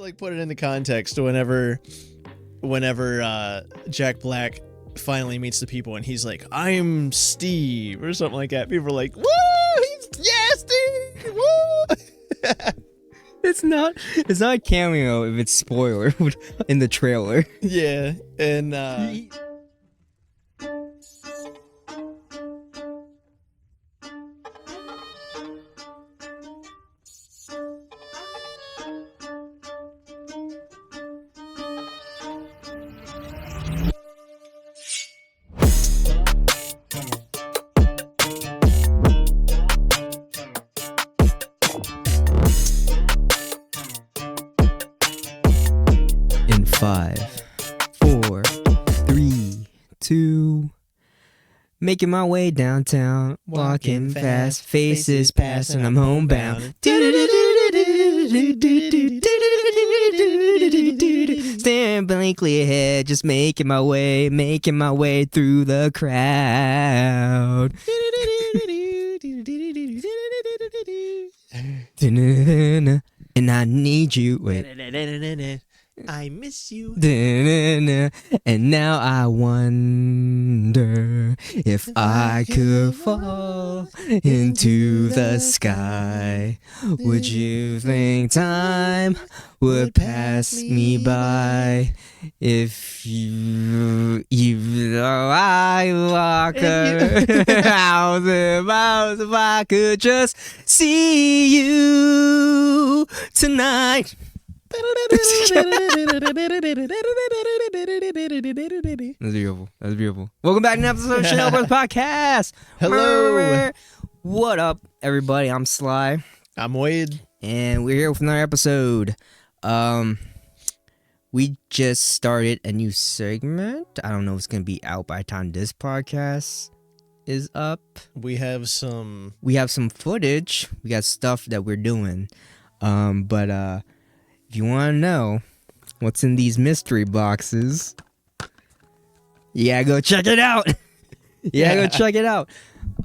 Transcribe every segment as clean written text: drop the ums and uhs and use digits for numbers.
like put it into context whenever Jack Black finally meets the people and he's like, I'm Steve or something like that. People are like, woo, Steve, woo. It's not a cameo if it's spoiler in the trailer. Yeah, and in 5, 4, 3, 2. Making my way downtown, walking fast, faces passing, I'm homebound. Staring blankly ahead, just making my way through the crowd. And I need you. Wait. I miss you. And now I wonder if I could fall into the sky. Would you think time would pass me by if I walk around the miles if I could just see you tonight? That's beautiful. That's beautiful. Welcome back to an episode of ShinoBroz Podcast. Hello. What up, everybody? I'm Sly. I'm Wade. And we're here with another episode. We just started a new segment. I don't know if it's going to be out by the time this podcast is up. We have some footage. We got stuff that we're doing. But if you want to know what's in these mystery boxes, yeah, go check it out. Go check it out.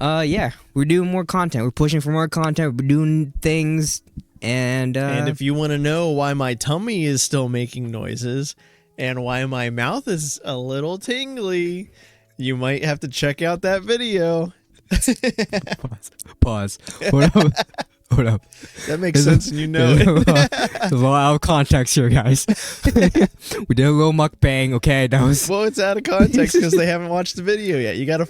Yeah, we're doing more content. We're pushing for more content. We're doing things, and if you want to know why my tummy is still making noises and why my mouth is a little tingly, you might have to check out that video. Pause. Hold up. That makes sense, and you know it. There's a lot out of context here, guys. We did a little mukbang, okay? That was. Well, it's out of context because they haven't watched the video yet. You gotta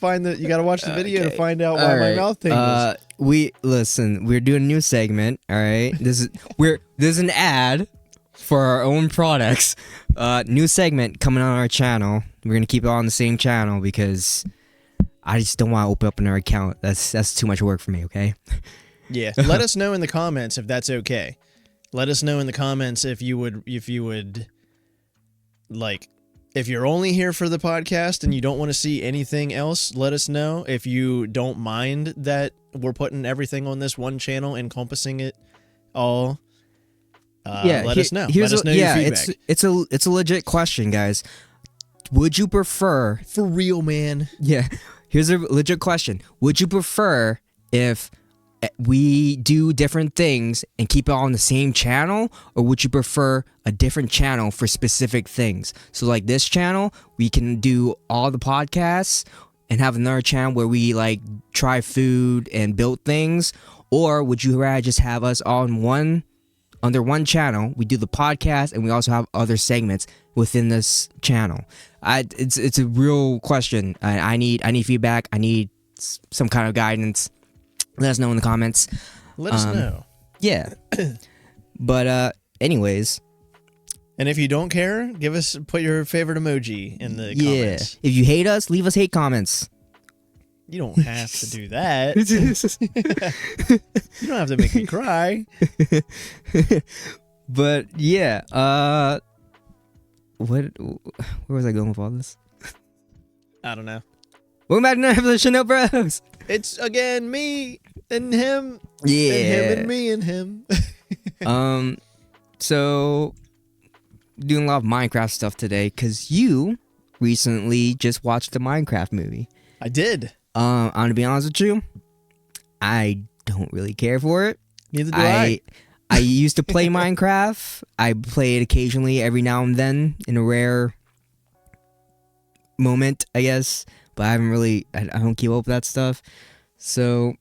watch the video to find out why my mouth tingles. We're doing a new segment. All right, there's an ad for our own products. New segment coming on our channel. We're gonna keep it on the same channel because I just don't want to open up another account. That's too much work for me. Okay. Yeah, let us know in the comments if that's okay. Let us know in the comments if you would like, if you're only here for the podcast and you don't want to see anything else, let us know. If you don't mind that we're putting everything on this one channel, encompassing it all, let us know. Let us know your feedback. It's a legit question, guys. Would you prefer... For real, man. Yeah, here's a legit question. Would you prefer if we do different things and keep it on the same channel, or would you prefer a different channel for specific things? So like this channel, we can do all the podcasts and have another channel where we like try food and build things, or would you rather just have us all under one channel? We do the podcast and we also have other segments within this channel. It's a real question. I need feedback. I need some kind of guidance. Let us know in the comments. Let us know. Yeah. But anyways. And if you don't care, put your favorite emoji in the comments. If you hate us, leave us hate comments. You don't have to do that. You don't have to make me cry. But yeah, where was I going with all this? I don't know. Welcome back to another episode of ShinoBroz. It's again me and him. Yeah. And him and me and him. So doing a lot of Minecraft stuff today because you recently just watched the Minecraft movie. I did. I'm gonna be honest with you, I don't really care for it. Neither do I. I used to play Minecraft. I play it occasionally, every now and then, in a rare moment, I guess. But I haven't really. I don't keep up with that stuff. So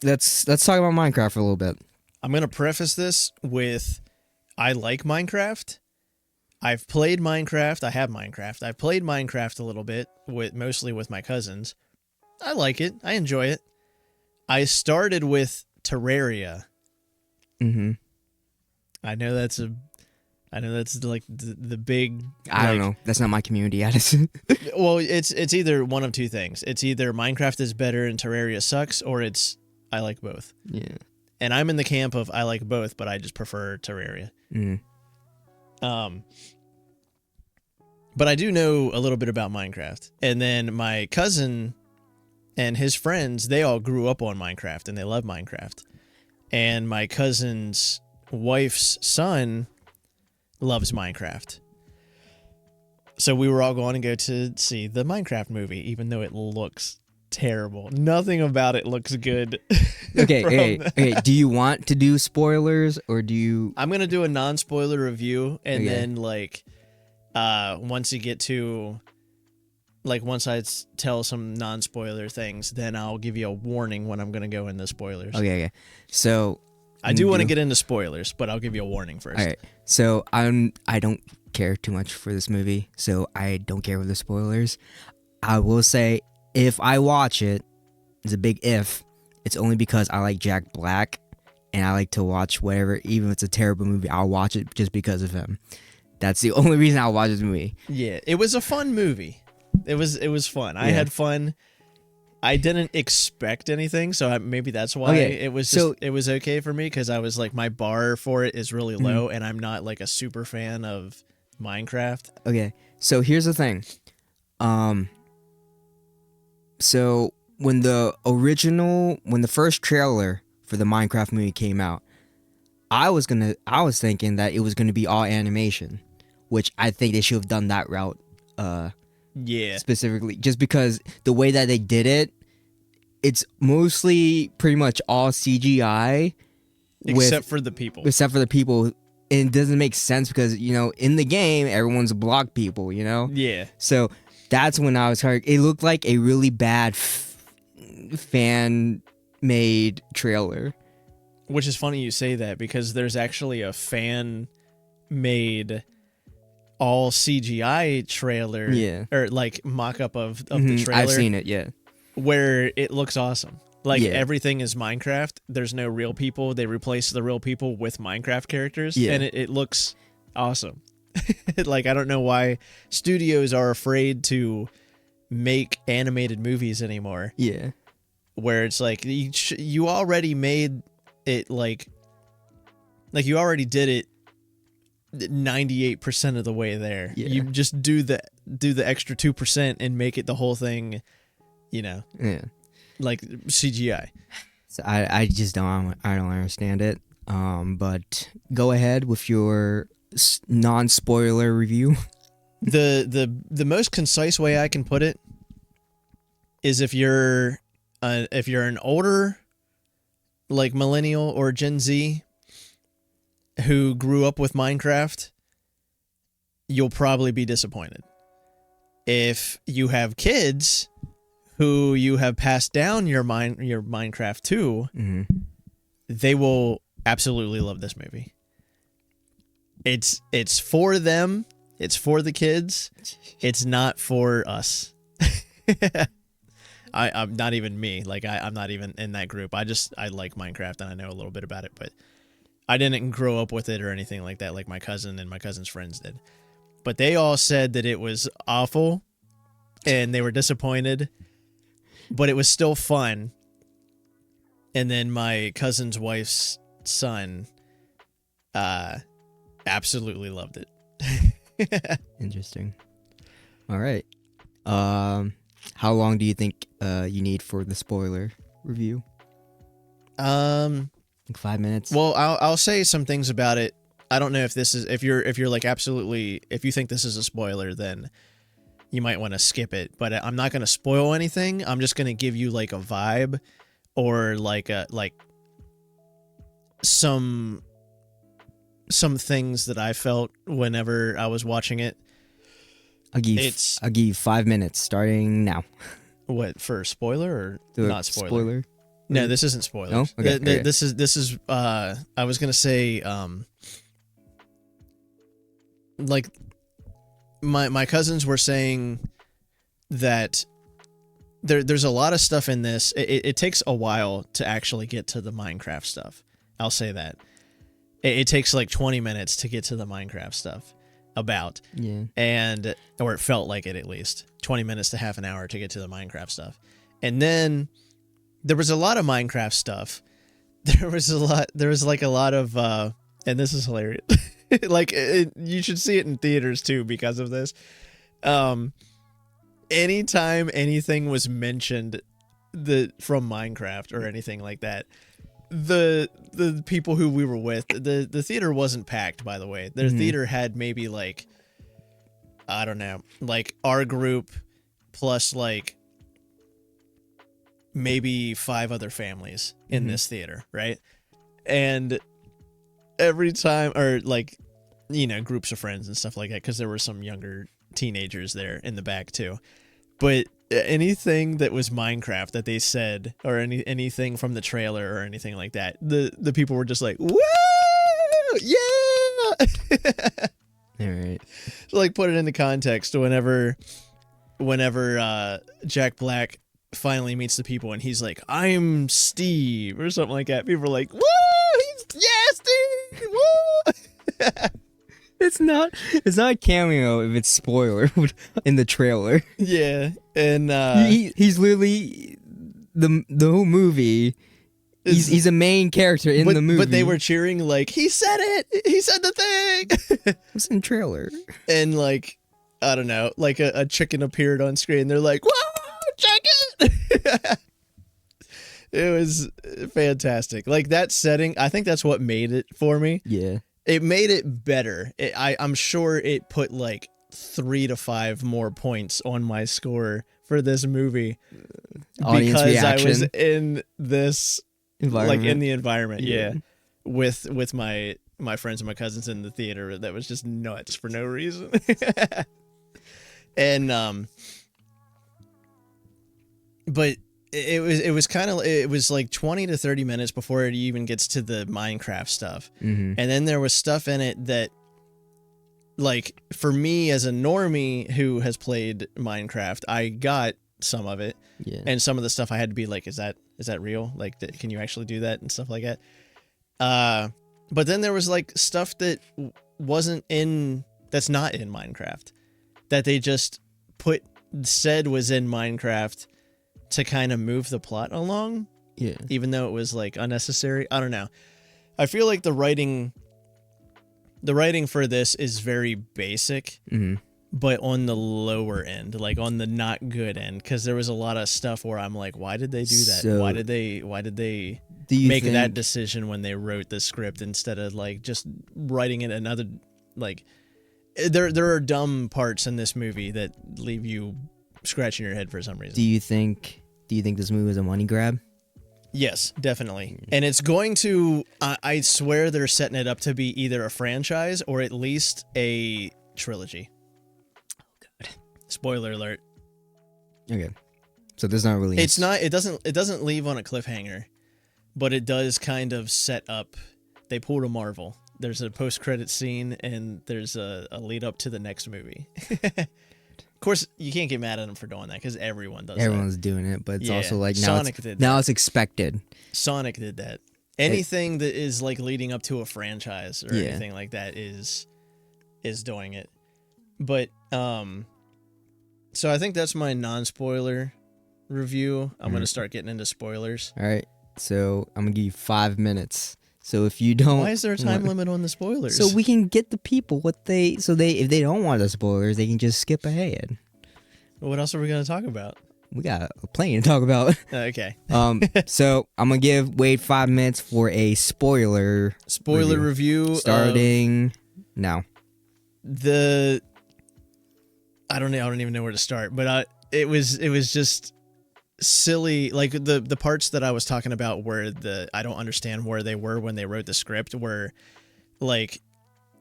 let's talk about Minecraft for a little bit. I'm gonna preface this with, I like Minecraft. I've played Minecraft. I have Minecraft. I've played Minecraft a little bit, mostly with my cousins. I like it. I enjoy it. I started with Terraria. Mm-hmm. I know that's like the big. I don't know. That's not my community. Well, it's either one of two things. It's either Minecraft is better and Terraria sucks, or it's I like both. Yeah. And I'm in the camp of I like both, but I just prefer Terraria. Mm. But I do know a little bit about Minecraft. And then my cousin and his friends, they all grew up on Minecraft and they love Minecraft. And my cousin's wife's son loves Minecraft. So we were all going to go to see the Minecraft movie, even though it looks terrible. Nothing about it looks good. Okay. Do you want to do spoilers, or do you? I'm gonna do a non-spoiler review, and then like, once you get to, like, once I tell some non-spoiler things, then I'll give you a warning when I'm gonna go into spoilers. Okay. So I do want to get into spoilers, but I'll give you a warning first. All right. So I don't care too much for this movie, so I don't care for the spoilers. I will say, if I watch it, it's a big if. It's only because I like Jack Black, and I like to watch whatever, even if it's a terrible movie, I'll watch it just because of him. That's the only reason I'll watch this movie. Yeah, it was a fun movie. It was fun. I had fun. I didn't expect anything, so maybe that's why it was just, it was okay for me, because I was like, my bar for it is really low, and I'm not like a super fan of Minecraft. Okay, so here's the thing. So when the first trailer for the Minecraft movie came out, I was thinking that it was gonna be all animation, which I think they should have done that route. Specifically, just because the way that they did it, it's mostly pretty much all CGI, except for the people. And it doesn't make sense because, in the game, everyone's block people, Yeah. So that's when I was hurt. It looked like a really bad fan-made trailer. Which is funny you say that, because there's actually a fan-made all CGI trailer, or like mock-up of the trailer. I've seen it, where it looks awesome. Like, everything is Minecraft. There's no real people. They replace the real people with Minecraft characters, and it looks awesome. Like, I don't know why studios are afraid to make animated movies anymore. Yeah. Where it's like, you already made it, like you already did it 98% of the way there. Yeah. You just do the extra 2% and make it the whole thing, like CGI. So I just don't understand it. But go ahead with your non-spoiler review. The most concise way I can put it is, if you're an older, like, millennial or Gen Z who grew up with Minecraft, you'll probably be disappointed. If you have kids who you have passed down your Minecraft to, they will absolutely love this movie. It's for them. It's for the kids. It's not for us. I'm not even me. Like, I'm not even in that group. I like Minecraft, and I know a little bit about it, but I didn't grow up with it or anything like that, like my cousin and my cousin's friends did. But they all said that it was awful, and they were disappointed, but it was still fun. And then my cousin's wife's son absolutely loved it. Interesting. All right. How long do you think you need for the spoiler review? Like 5 minutes. Well, I'll say some things about it. I don't know if this is, if you're like, absolutely, if you think this is a spoiler, then you might want to skip it. But I'm not going to spoil anything. I'm just going to give you like a vibe, or like some some things that I felt whenever I was watching it. I'll give you 5 minutes starting now. What, for spoiler or not spoiler? No, this isn't spoilers. No? Okay, okay. This is I was gonna say like my cousins were saying that there's a lot of stuff in this. It takes a while to actually get to the Minecraft stuff. I'll say that. It takes like 20 minutes to get to the Minecraft stuff or it felt like it, at least 20 minutes to half an hour to get to the Minecraft stuff. And then there was a lot of Minecraft stuff. There was like a lot of and this is hilarious. Like you should see it in theaters too because of this. Anytime anything was mentioned from Minecraft or anything like that, the people who we were with, the theater wasn't packed, by the way. Their theater had maybe like, I don't know, like our group plus like maybe 5 other families in this theater, right? And every time, or like, you know, groups of friends and stuff like that, because there were some younger teenagers there in the back too. But anything that was Minecraft that they said, or anything from the trailer or anything like that, the people were just like, woo, yeah. All right. So like, put it into context. Whenever Jack Black finally meets the people and he's like, I'm Steve, or something like that, people are like, woo, Steve, woo. It's not a cameo if it's spoiler in the trailer. Yeah, and he's literally the whole movie. He's a main character in the movie. But they were cheering like, he said it. He said the thing. It's in the trailer. And like, I don't know, like a chicken appeared on screen. They're like, whoa, chicken. It was fantastic. Like that setting, I think that's what made it for me. Yeah. It made it better. I'm sure it put like 3 to 5 more points on my score for this movie Audience because reaction. I was in this Environment. like in the environment, yeah. With my friends and my cousins in the theater. That was just nuts for no reason. And but it was like 20 to 30 minutes before it even gets to the Minecraft stuff. And then there was stuff in it that, like, for me as a normie who has played Minecraft, I got some of it. Yeah. And some of the stuff I had to be like, is that real? Like, can you actually do that and stuff like that? But then there was like stuff that that's not in Minecraft, that they just said was in Minecraft to kind of move the plot along. Yeah. Even though it was like unnecessary. I don't know. I feel like the writing for this is very basic, but on the lower end, like on the not good end, because there was a lot of stuff where I'm like, why did they do that? So, why did they make that decision when they wrote the script instead of like just writing it another, like, there are dumb parts in this movie that leave you scratching your head for some reason. Do you think this movie was a money grab? Yes, definitely. And it's going to, I swear they're setting it up to be either a franchise or at least a trilogy. Oh, God. Spoiler alert. Okay. So there's not really... It doesn't leave on a cliffhanger, but it does kind of set up, they pulled a Marvel. There's a post-credit scene and there's a lead up to the next movie. Of course, you can't get mad at them for doing that because everyone does Everyone's doing it, but it's also like now it's expected. Sonic did that. Anything that is like leading up to a franchise or anything like that is doing it. But so I think that's my non-spoiler review. I'm going to start getting into spoilers. All right. So I'm going to give you 5 minutes. So if you don't... Why is there a time limit on the spoilers? So we can get the people if they don't want the spoilers, they can just skip ahead. What else are we going to talk about? We got plenty to talk about. Okay. So I'm going to give Wade 5 minutes for a spoiler review starting now. I don't even know where to start, but it was just silly. Like the parts that I was talking about where I don't understand where they were when they wrote the script were like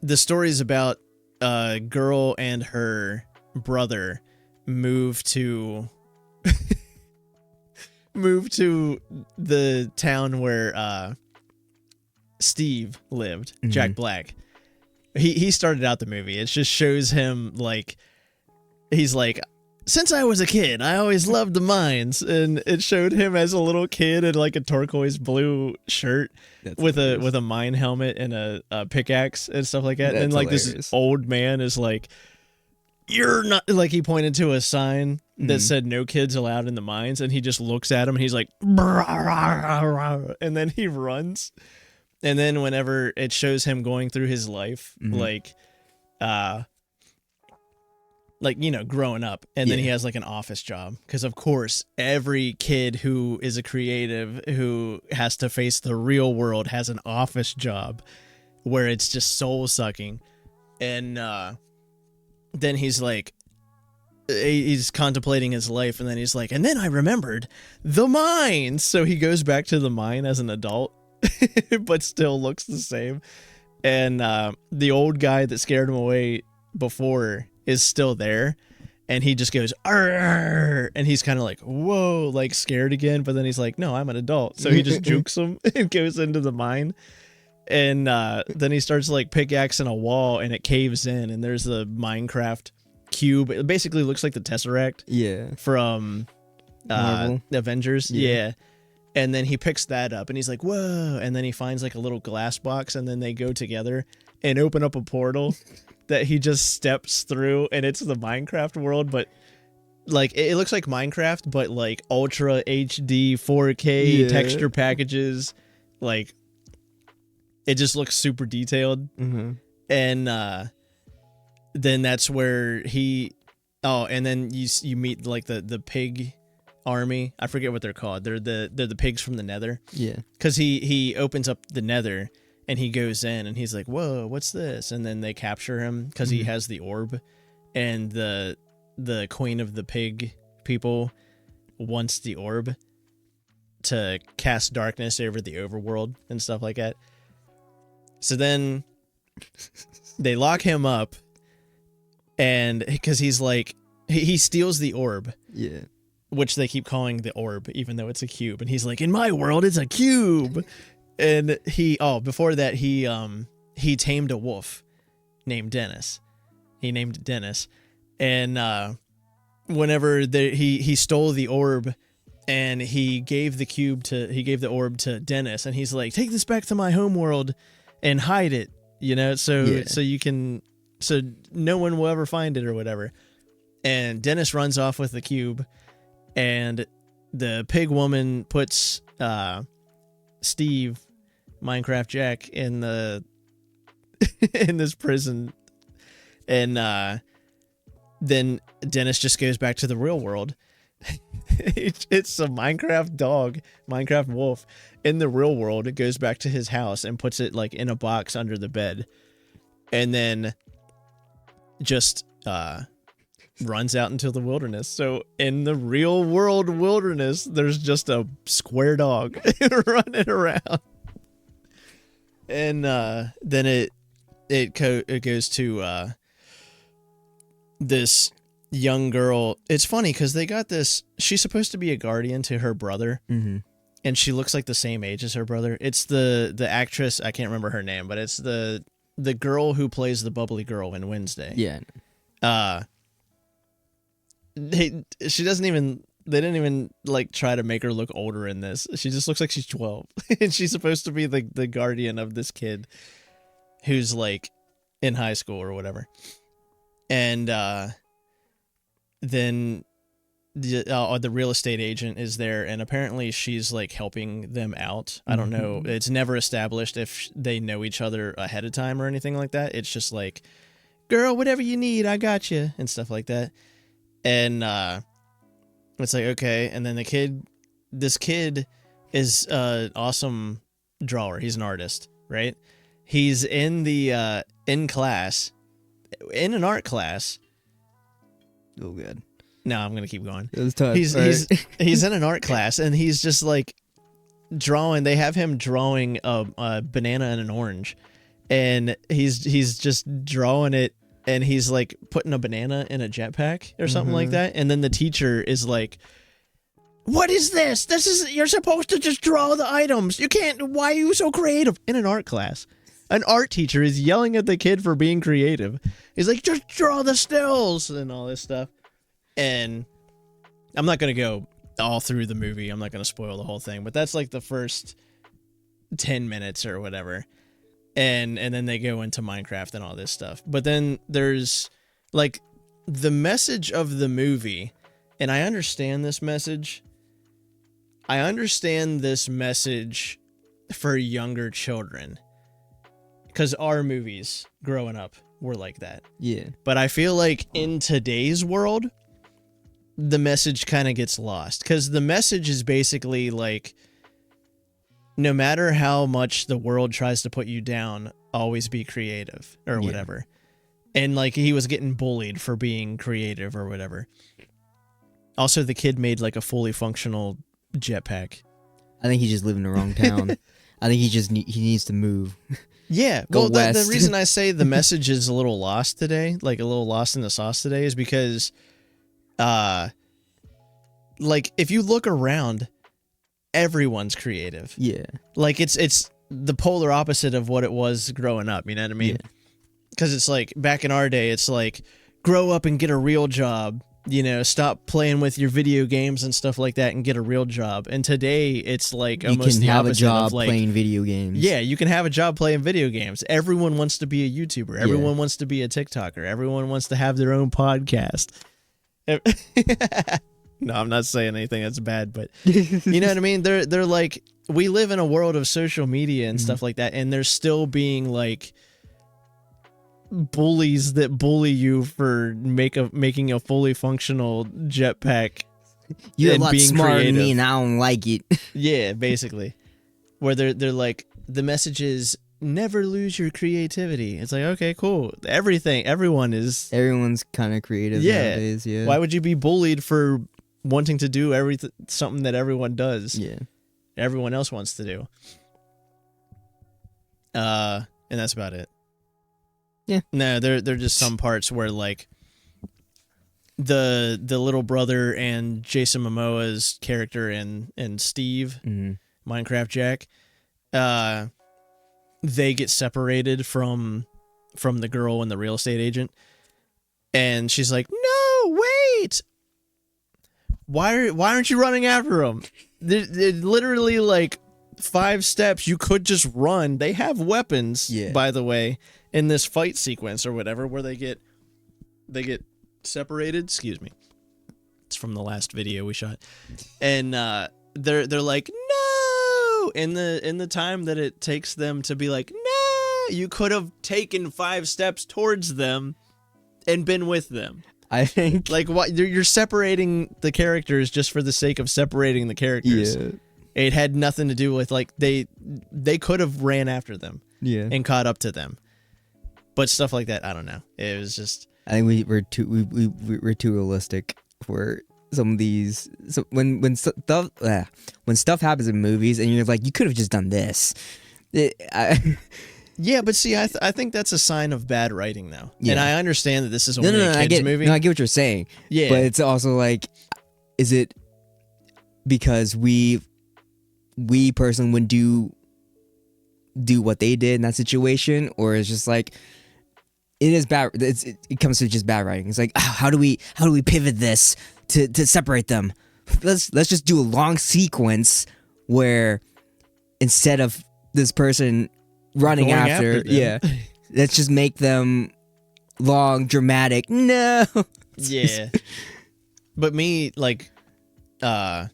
the story's about a girl and her brother move to the town where Steve lived, Jack Black. He started out the movie. It just shows him like he's like, since I was a kid, I always loved the mines, and it showed him as a little kid in like a turquoise blue shirt with a mine helmet and a pickaxe and stuff like that. And like this old man is like, "You're not," like he pointed to a sign that said "No kids allowed in the mines," and he just looks at him and he's like, and then he runs. And then whenever it shows him going through his life, like, you know, growing up, and then he has like an office job, because of course every kid who is a creative who has to face the real world has an office job where it's just soul sucking. And then he's like, he's contemplating his life, and then he's like, and then I remembered the mine, so he goes back to the mine as an adult but still looks the same. And the old guy that scared him away before is still there, and he just goes "Arr!" and he's kind of like, whoa, like scared again, but then he's like, no, I'm an adult, so he just jukes him and goes into the mine. And then he starts like pickaxing a wall, and it caves in, and there's a Minecraft cube. It basically looks like the Tesseract from Avengers. And then he picks that up, and he's like, whoa, and then he finds like a little glass box, and then they go together and open up a portal that he just steps through, and it's the Minecraft world, but like it looks like Minecraft, but like ultra HD 4K texture packages, like it just looks super detailed. And then that's where and then you meet like the pig army. I forget what they're called. They're the pigs from the Nether. Because he opens up the Nether, and he goes in, and he's like, whoa, what's this? And then they capture him because he has the orb, and the queen of the pig people wants the orb to cast darkness over the overworld and stuff like that. So then they lock him up, and because he's like, he steals the orb. Which they keep calling the orb, even though it's a cube. And he's like, in my world, it's a cube. And before that, he tamed a wolf named Dennis. He named it Dennis. And whenever he stole the orb, and he gave the orb to Dennis, and he's like, take this back to my home world and hide it, you know, so no one will ever find it or whatever. And Dennis runs off with the cube, and the pig woman puts Steve, Minecraft Jack, in this prison, and then Dennis just goes back to the real world. It's a Minecraft dog, Minecraft wolf in the real world. It goes back to his house and puts it like in a box under the bed, and then just runs out into the wilderness. So in the real world wilderness, there's just a square dog running around. And then it goes to this young girl. It's funny because they got this. She's supposed to be a guardian to her brother, and she looks like the same age as her brother. It's the actress. I can't remember her name, but it's the girl who plays the bubbly girl in Wednesday. They didn't even like try to make her look older in this. She just looks like she's 12 and she's supposed to be the guardian of this kid who's like in high school or whatever. And then the real estate agent is there, and apparently she's like helping them out. I don't know. It's never established if they know each other ahead of time or anything like that. It's just like, girl, whatever you need, I got you, and stuff like that. And it's like, okay. And then this kid is an awesome drawer. He's an artist, right? He's in the in an art class. Oh, good. No, I'm gonna keep going. It was tough. He's in an art class, and he's just like drawing. They have him drawing a banana and an orange, and he's just drawing it, and he's like putting a banana in a jetpack or something like that, and then the teacher is like, what is this? You're supposed to just draw the items. You can't. Why are you so creative? In an art class, an art teacher is yelling at the kid for being creative. He's like, just draw the stills and all this stuff. And I'm not going to go all through the movie. I'm not going to spoil the whole thing, but that's like the first 10 minutes or whatever. And then they go into Minecraft and all this stuff. But then there's like the message of the movie, and I understand this message. I understand this message for younger children, because our movies growing up were like that. Yeah. But I feel like in today's world, the message kind of gets lost, because the message is basically like, no matter how much the world tries to put you down, always be creative or whatever. And like he was getting bullied for being creative or whatever. Also, the kid made like a fully functional jetpack. I think he just lived in the wrong town. I think he needs to move. Yeah, Go well, west. the reason I say the message is a little lost today, like a little lost in the sauce today, is because, like if you look around, everyone's creative. Yeah, like it's the polar opposite of what it was growing up. You know what I mean? Because it's like back in our day, it's like grow up and get a real job. You know, stop playing with your video games and stuff like that and get a real job. And today it's like almost the opposite. You can have a job of like, playing video games. Yeah, you can have a job playing video games. Everyone wants to be a YouTuber. Everyone wants to be a TikToker. Everyone wants to have their own podcast. No, I'm not saying anything that's bad, but you know what I mean? They're like, we live in a world of social media and stuff like that, and there's still being like bullies that bully you for making a fully functional jetpack. You're a lot smarter than me, and I don't like it. Yeah, basically. Where they're like, the message is never lose your creativity. It's like, okay, cool. Everyone's kind of creative nowadays. Yeah. Why would you be bullied for wanting to do something that everyone does? Yeah. Everyone else wants to do. And that's about it. Yeah. No, there are just some parts where like the little brother and Jason Momoa's character and Steve, Minecraft Jack, they get separated from the girl and the real estate agent, and she's like, "No, wait! Why aren't you running after him? They're literally like 5 steps. You could just run. They have weapons, by the way, in this fight sequence or whatever, where they get separated. Excuse me. It's from the last video we shot, and they're like, no. In the time that it takes them to be like, no, you could have taken 5 steps towards them and been with them. I think like what you're separating the characters just for the sake of separating the characters. Yeah. It had nothing to do with like they could have ran after them. Yeah. And caught up to them. But stuff like that, I don't know. It was just, I think we're too realistic for some of these. So when stuff happens in movies and you're like, you could have just done this. Yeah, but see, I think that's a sign of bad writing, though. Yeah. And I understand that this is only a kids movie. No, I get what you're saying. Yeah, but it's also like, is it because we personally would do what they did in that situation, or it's just like it is bad? It comes to just bad writing. It's like, how do we pivot this to separate them? Let's just do a long sequence where instead of this person running after let's just make them long, dramatic. No. Yeah. But me, like, and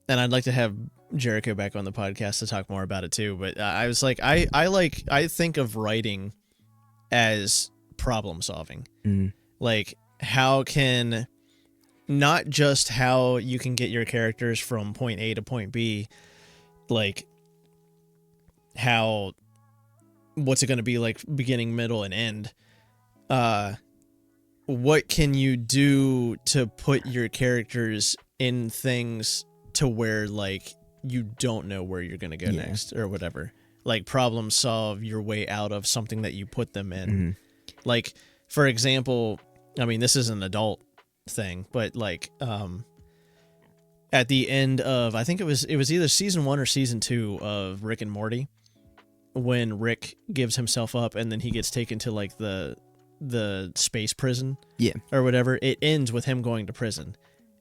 I'd like to have Jericho back on the podcast to talk more about it too, but I was like, I think of writing as problem solving. Like, how can, not just how you can get your characters from point A to point B, like what's it going to be like beginning, middle, and end. What can you do to put your characters in things to where like you don't know where you're going to go next or whatever. like problem solve your way out of something that you put them in. Mm-hmm. Like, for example, I mean, this is an adult thing, but like at the end of, I think it was either season 1 or season 2 of Rick and Morty, when Rick gives himself up and then he gets taken to like the space prison, or whatever. It ends with him going to prison,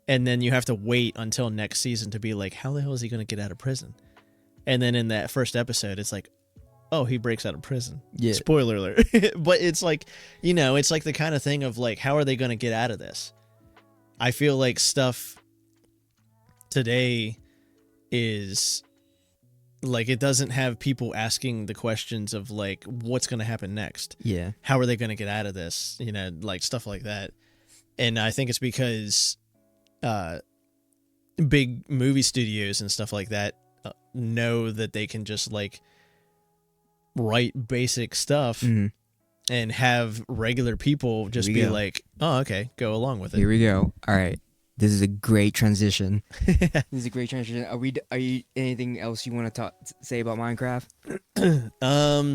and then you have to wait until next season to be like, how the hell is he going to get out of prison? And then in that first episode, it's like, oh, he breaks out of prison. Yeah. Spoiler alert. But it's like, you know, it's like the kind of thing of like, how are they going to get out of this? I feel like stuff today is like, it doesn't have people asking the questions of like, what's going to happen next? Yeah. How are they going to get out of this? You know, like stuff like that. And I think it's because big movie studios and stuff like that know that they can just like write basic stuff and have regular people just be like, oh, okay, go along with it. Here we go. All right. This is a great transition. This is a great transition. Are you anything else you want to say about Minecraft?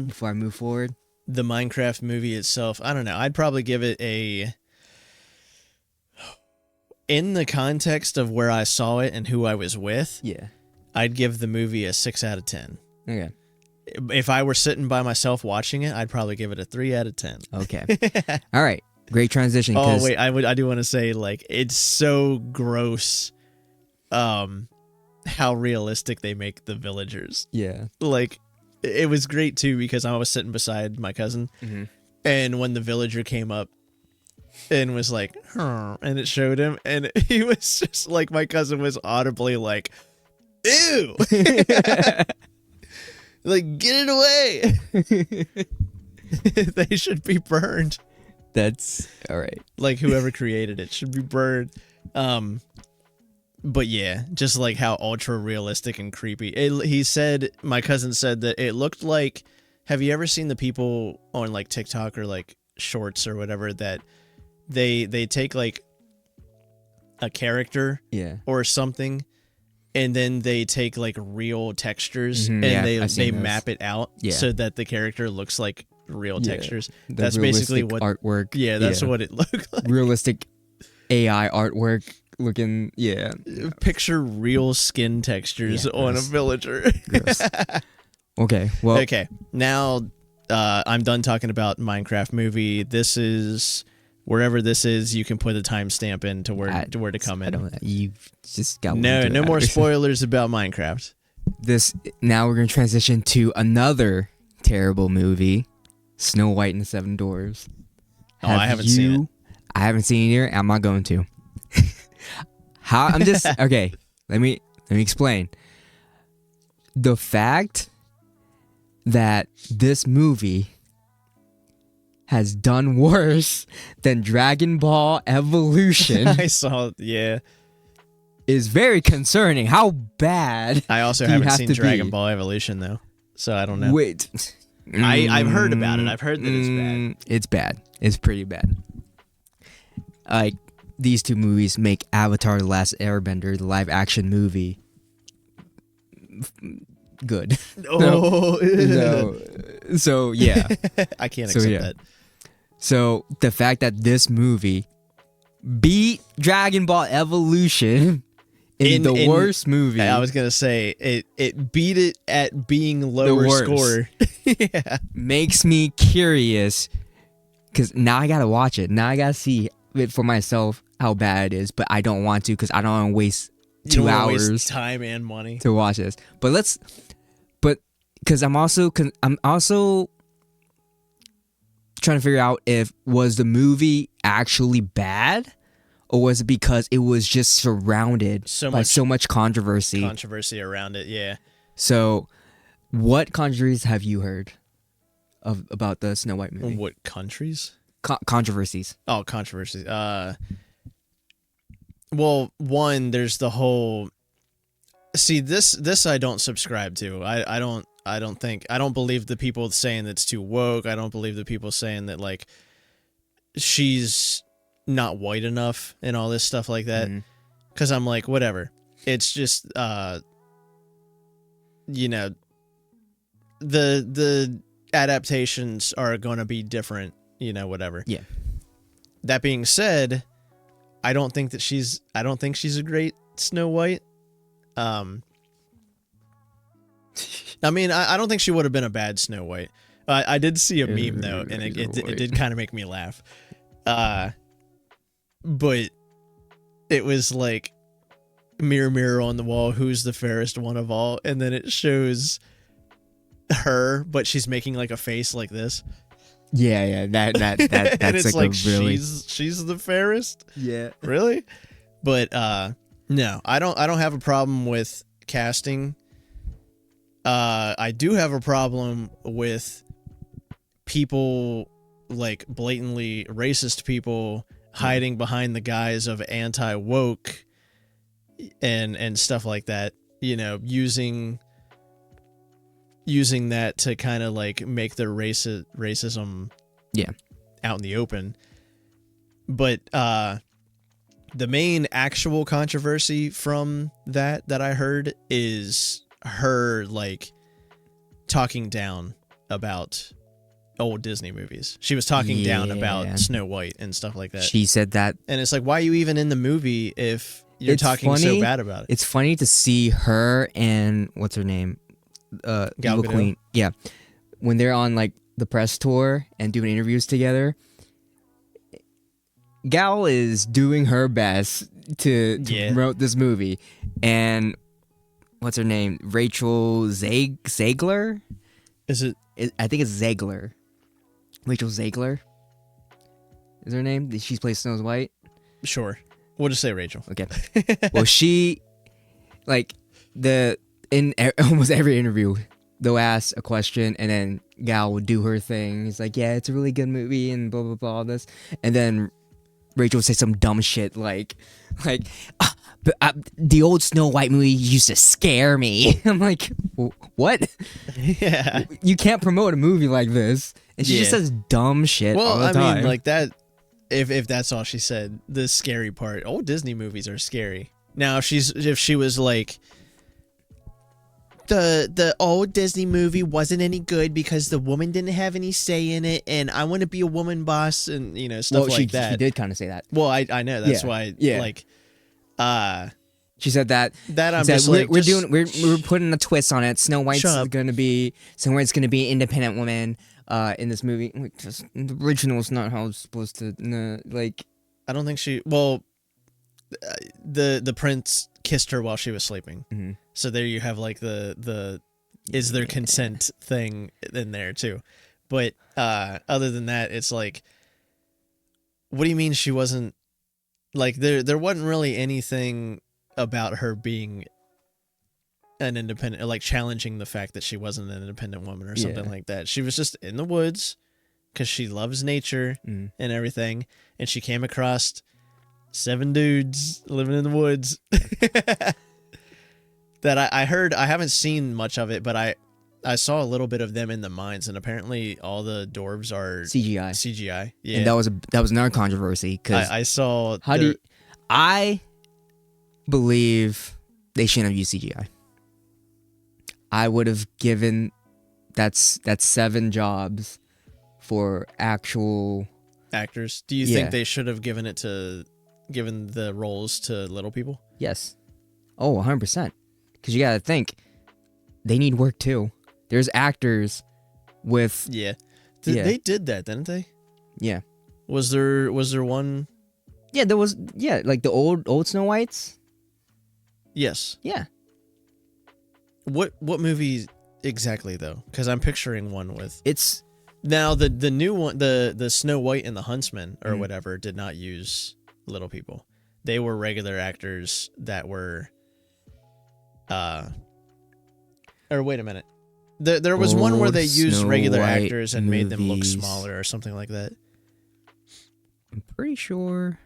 Before I move forward? The Minecraft movie itself, I don't know. I'd probably give it a, in the context of where I saw it and who I was with, I'd give the movie a 6 out of 10. Okay. If I were sitting by myself watching it, I'd probably give it a 3 out of 10. Okay. All right. Great transition. Oh wait, I do want to say, like, it's so gross, how realistic they make the villagers. Yeah. Like, it was great too because I was sitting beside my cousin, and when the villager came up and was like, and it showed him, and he was just like, my cousin was audibly like, ew. Like, get it away. They should be burned. That's all right. Like, whoever created it should be burned. But yeah, just like how ultra realistic and creepy. He said, my cousin said that it looked like, have you ever seen the people on like TikTok or like shorts or whatever that they take like a character or something, and then they take like real textures and they map it out so that the character looks like real textures. That's basically what artwork. Yeah, that's what it looked like. Realistic AI artwork looking. Yeah. Picture real skin textures on a villager. Okay. Well. Okay. Now I'm done talking about Minecraft movie. This is wherever this is. You can put a timestamp in to where to come in. You just got no more spoilers about Minecraft. Now we're gonna transition to another terrible movie. Snow White and the Seven Dwarfs. Oh, I haven't seen it. I haven't seen it either. I'm not going to. I'm just okay. Let me explain. The fact that this movie has done worse than Dragon Ball Evolution. I saw, is very concerning. How bad? I also haven't seen Dragon Ball Evolution though, so I don't know. Wait. I've heard about it. I've heard that it's bad. It's bad. It's pretty bad. Like, these two movies make Avatar: The Last Airbender, the live-action movie, good. Oh. No. So, yeah. I can't accept that. So, the fact that this movie beat Dragon Ball Evolution in the worst movie. I was gonna say it beat it at being lower score. Makes me curious because now I gotta watch it. Now I gotta see it for myself how bad it is. But I don't want to because I don't want to waste 2 hours, waste time and money to watch this. But because I'm also trying to figure out if was the movie actually bad. Or was it because it was just surrounded by so much controversy? Controversy around it, yeah. So, what countries have you heard about the Snow White movie? What countries? Controversies. Oh, controversies. Well, one, there's the whole. See, this I don't subscribe to. I don't believe the people saying that's too woke. I don't believe the people saying that like she's not white enough and all this stuff like that, because I'm like, whatever, it's just you know, the adaptations are going to be different, whatever. Yeah. That being said, I don't think she's a great Snow White. I mean, I don't think she would have been a bad Snow White. I did see a meme though, and it did kind of make me laugh. But it was like, mirror, mirror on the wall, who's the fairest one of all? And then it shows her, but she's making like a face like this. Yeah, that's and it's like like a really... she's the fairest. Yeah. Really? But no, I don't have a problem with casting. I do have a problem with people, like blatantly racist people, hiding behind the guise of anti-woke and stuff like that, using that to kind of like make their racism out in the open. But the main actual controversy from that I heard is her like talking down about old Disney movies. She was talking down about Snow White and stuff like that. She said that. And it's like, why are you even in the movie if you're talking so bad about it? It's funny to see her and what's her name? Gal Evil Gadot. Queen. Yeah. When they're on like the press tour and doing interviews together, Gal is doing her best to promote this movie. And what's her name? Rachel Zegler? Is it? I think it's Zegler. Rachel Zegler is her name. She's played Snow White. Sure. We'll just say Rachel. Okay. Well, she, like, in almost every interview, they'll ask a question and then Gal would do her thing. He's like, yeah, it's a really good movie and blah, blah, blah, all this. And then Rachel would say some dumb shit like, the old Snow White movie used to scare me. I'm like, what? Yeah. You can't promote a movie like this. And she just says dumb shit all the time. I mean, like that, if that's all she said, the scary part, old Disney movies are scary. Now, if she was like, the old Disney movie wasn't any good because the woman didn't have any say in it, and I want to be a woman boss, and stuff like that. She did kind of say that. Well, I know that's why. Yeah. Like, she said that. I'm just like, we're putting a twist on it. Snow White's gonna be an independent woman in this movie. Like, just, the original's not how it's supposed to. No, like, I don't think she. Well, the prince kissed her while she was sleeping. Mm-hmm. So there you have like the is there consent thing in there too. But other than that, it's like, what do you mean she wasn't, like, there wasn't really anything about her being an independent, like challenging the fact that she wasn't an independent woman or something like that. She was just in the woods because she loves nature and everything, and she came across 7 dudes living in the woods. That I heard. I haven't seen much of it, but I saw a little bit of them in the mines, and apparently all the dwarves are CGI. Yeah, and that was another controversy because I saw. I believe they shouldn't have used CGI. I would have given that's 7 jobs for actual actors. Do you think they should have given the roles to little people? Yes. Oh, 100%. Because you gotta think, they need work too. There's actors with they did that, didn't they? Yeah. Was there one? Yeah, there was. Yeah, like the old Snow Whites. Yes. Yeah. What movie exactly though? Because I'm picturing one with. It's now the new one, the Snow White and the Huntsman or whatever did not use little people. They were regular actors that were. Or wait a minute. There was one where they used regular actors and made them look smaller or something like that. I'm pretty sure.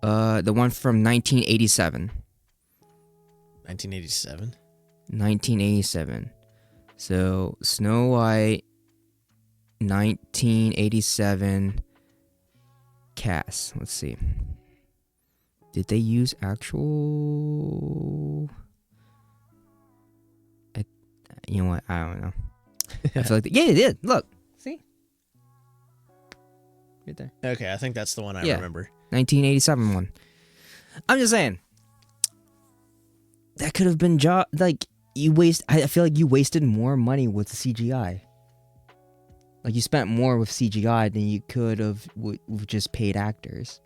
The one from 1987. 1987? 1987. So, Snow White, 1987 cast. Let's see. Did they use actual... You know what? I don't know. I feel like yeah, it did. Look, see, right there. Okay, I think that's the one I remember. 1987 one. I'm just saying that could have been like you waste. I feel like you wasted more money with the CGI. Like you spent more with CGI than you could have with just paid actors.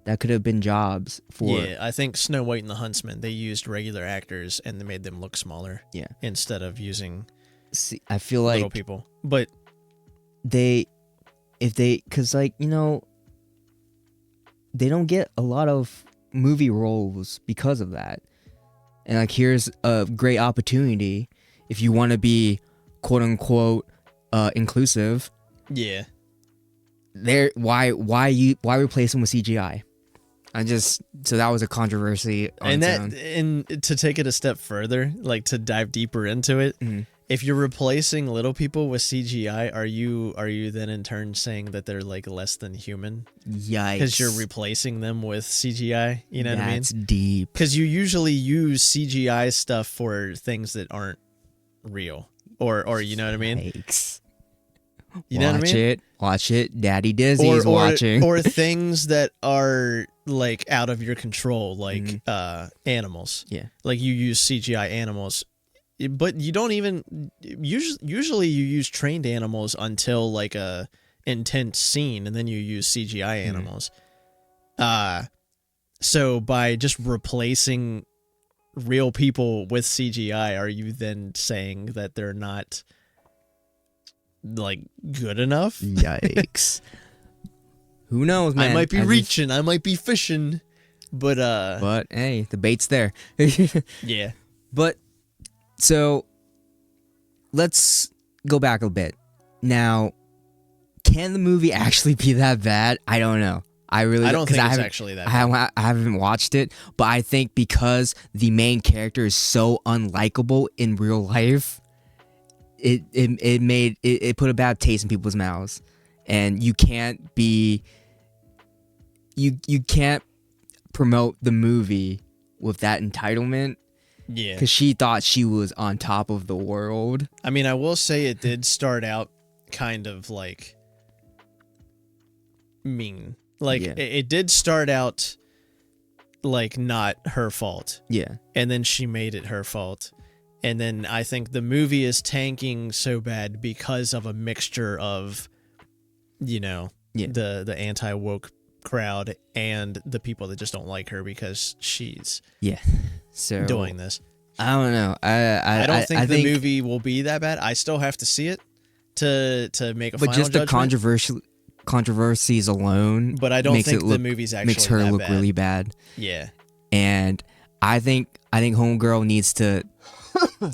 That could have been jobs for. Yeah, I think Snow White and the Huntsman, they used regular actors and they made them look smaller. Yeah. Instead of using I feel like little people. But because like, you know, they don't get a lot of movie roles because of that. And like, here's a great opportunity if you want to be quote unquote inclusive. Yeah. Why replace them with CGI? So that was a controversy on its own. And to take it a step further, like to dive deeper into it, if you're replacing little people with CGI, are you then in turn saying that they're like less than human? Yikes. Because you're replacing them with CGI, you know what I mean? That's deep. Because you usually use CGI stuff for things that aren't real. Or you know what I mean? Yikes. You know what I mean? Watch it. Daddy Dizzy's watching. Or things that are like out of your control, like animals. Yeah. Like you use CGI animals, but you don't even usually you use trained animals until like a intense scene, and then you use CGI animals. So by just replacing real people with CGI, are you then saying that they're not like good enough? Yikes. Who knows, man? I might be reaching, I might be fishing, but hey, the bait's there. Yeah. But so let's go back a bit. Now, can the movie actually be that bad? I don't know. I don't think it's actually that bad. I haven't watched it, but I think because the main character is so unlikable in real life, it put a bad taste in people's mouths, and you can't promote the movie with that entitlement. Yeah, because she thought she was on top of the world. I mean, I will say it did start out kind of like mean. Like it did start out like not her fault. Yeah, and then she made it her fault. And then I think the movie is tanking so bad because of a mixture of, you know, the anti-woke crowd and the people that just don't like her because she's doing this. I don't know. I don't think the movie will be that bad. I still have to see it to make a final judgment. But just the controversies alone, but I don't think the movie's actually makes her that look bad. really bad. Yeah, and I think Homegirl needs to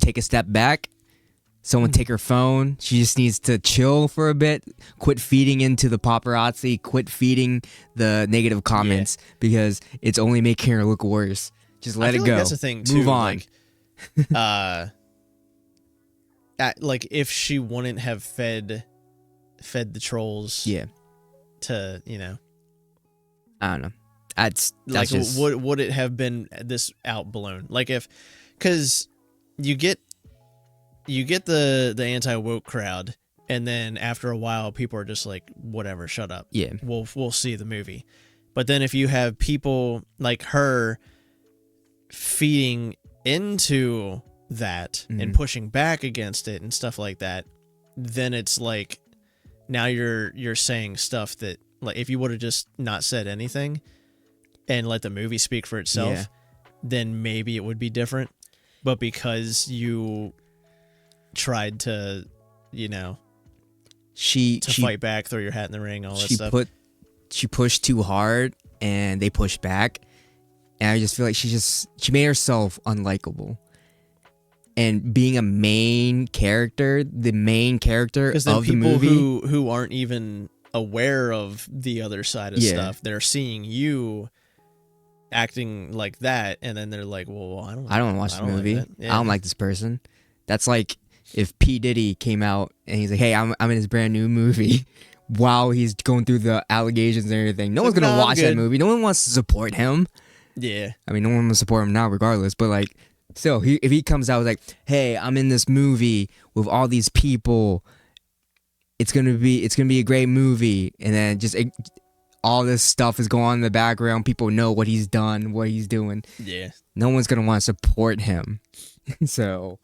take a step back. Someone take her phone. She just needs to chill for a bit. Quit feeding into the paparazzi. Quit feeding the negative comments because it's only making her look worse. Just let it go. Like that's the thing too. Move on. Like if she wouldn't have fed the trolls. Yeah. To, you know, I don't know. That's like just... would it have been this outblown? Like because you get the anti-woke crowd, and then after a while people are just like, whatever, shut up. Yeah. We'll see the movie. But then if you have people like her feeding into that and pushing back against it and stuff like that, then it's like now you're saying stuff that, like, if you would have just not said anything and let the movie speak for itself, then maybe it would be different. But because you tried to, you know, she fight back, throw your hat in the ring, all that stuff. She pushed too hard and they pushed back. And I just feel like she made herself unlikable. And being a main character, the main character of the movie, who aren't even aware of the other side of stuff, they're seeing you acting like that, and then they're like, "Well, I don't want to watch the movie. Like I don't like this person." That's like if P. Diddy came out and he's like, "Hey, I'm in his brand new movie," while he's going through the allegations and everything. No one's gonna watch that movie. No one wants to support him. Yeah, I mean, no one will support him now, regardless. But like, So if he comes out like, "Hey, I'm in this movie with all these people. It's gonna be a great movie," and then just all this stuff is going on in the background. People know what he's done, what he's doing. Yeah. No one's gonna want to support him. So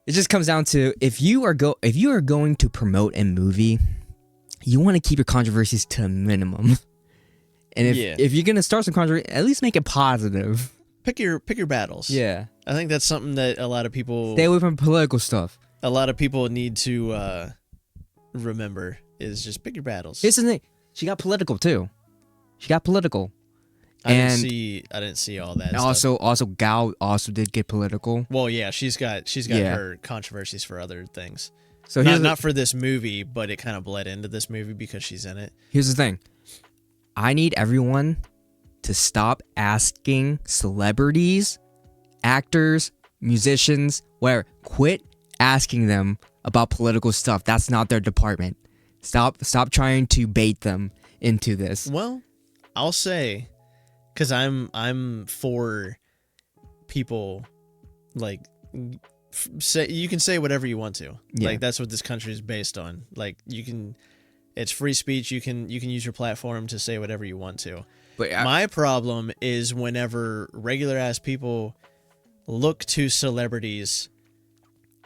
it just comes down to if you are going to promote a movie, you want to keep your controversies to a minimum. And if you're gonna start some controversy, at least make it positive. Pick your battles. Yeah. I think that's something that a lot of people stay away from political stuff. A lot of people need to remember is just pick your battles. Here's the thing. She got political too. I didn't see all that. And also Gal also did get political. Well, yeah, she's got her controversies for other things. So not for this movie, but it kind of bled into this movie because she's in it. Here's the thing. I need everyone to stop asking celebrities, actors, musicians, whatever. Quit asking them about political stuff. That's not their department. Stop trying to bait them into this. Well, I'll say, because I'm for people, like, say you can say whatever you want to. Yeah. Like, that's what this country is based on. Like, it's free speech. You can use your platform to say whatever you want to. But my problem is whenever regular ass people look to celebrities.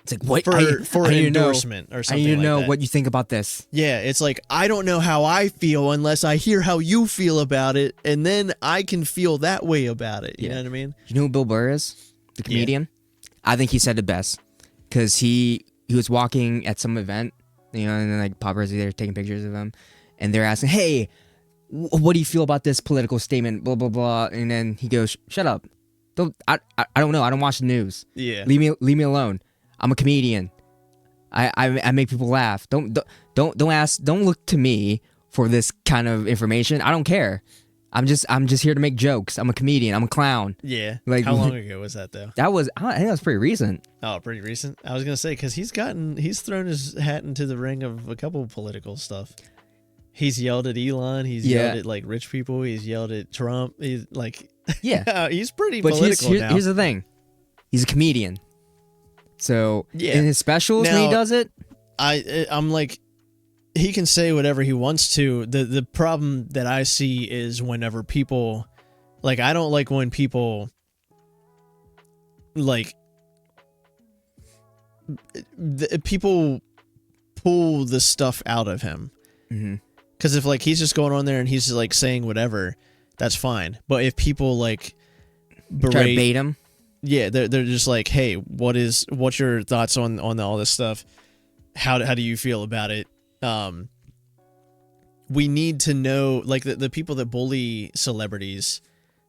It's like, what for endorsement or something. I need to know that. what you think about this. Yeah, it's like, I don't know how I feel unless I hear how you feel about it, and then I can feel that way about it. You know what I mean? You know who Bill Burr is? The comedian? Yeah. I think he said it best. Because he was walking at some event, and then like paparazzi there taking pictures of him, and they're asking, "Hey, what do you feel about this political statement?" Blah blah blah, and then he goes, "Shut up! I don't know. I don't watch the news. Yeah, leave me alone. I'm a comedian. I make people laugh. Don't look to me for this kind of information. I don't care. I'm just here to make jokes. I'm a comedian. I'm a clown." Yeah. Like, how long ago was that though? I think that was pretty recent. Oh, pretty recent. I was gonna say because he's thrown his hat into the ring of a couple of political stuff. He's yelled at Elon. He's yelled at like rich people. He's yelled at Trump. He's like, he's pretty political now. Here's the thing. He's a comedian. So in his specials when he does it, I'm like, he can say whatever he wants to. The problem that I see is whenever people, like, I don't like when people, like, people pull the stuff out of him. Because if like he's just going on there and he's just like saying whatever, that's fine. But if people like try to bait him. Yeah, they're just like, "Hey, what's your thoughts on all this stuff? How do you feel about it?" We need to know, like, the people that bully celebrities